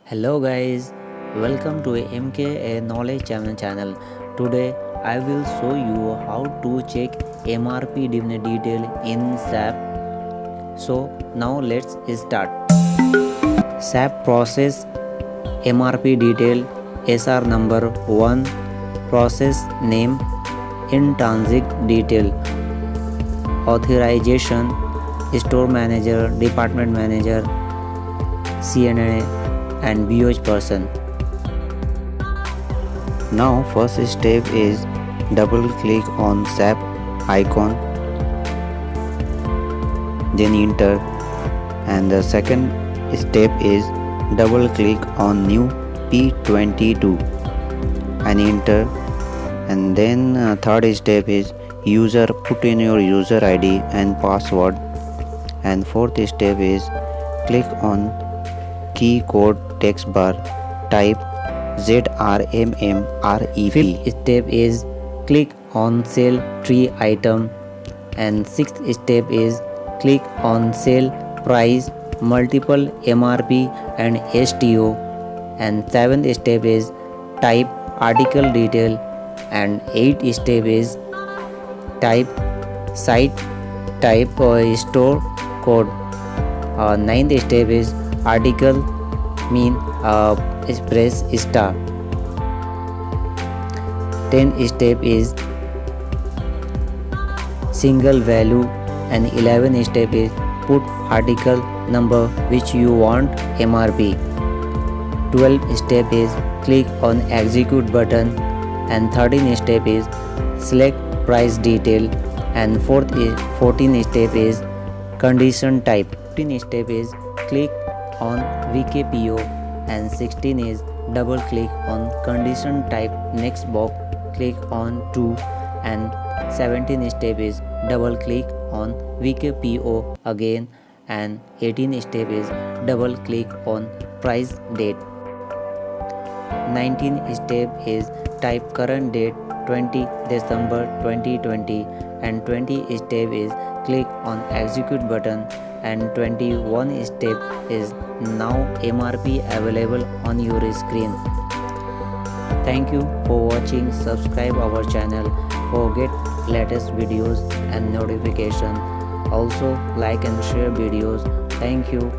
Hello guys, welcome to MKA Knowledge channel. Today I will show you how to check MRP detail in SAP. So now let's start. SAP Process MRP Detail SR number 1 Process Name Intrinsic Detail Authorization Store Manager Department Manager CNA and BOH person. Now first step is double click on SAP icon, then enter, and the second step is double click on new P22 and enter, and then third step is user, put in your user ID and password, and fourth step is click on key code text bar, type ZRMMREP. Fifth step is click on sell tree item, and sixth step is click on sell price multiple MRP and STO, and seventh step is type article detail, and eighth step is type site type store code. Ninth step is article mean press star. 10th step is single value, and 11th step is put article number which you want MRP. 12th step is click on execute button, and 13th step is select price detail, and 14th step is condition type. 15th step is click on VKPO, and 16 is double click on condition type next box, click on 2, and 17 step is double click on VKPO again, and 18 step is double click on price date. 19 step is type current date 20 December 2020, and 20 step is click on execute button, and 21 step is now MRP available on your screen. Thank you for watching. Subscribe our channel for get latest videos and notification. Also like and share videos. Thank you.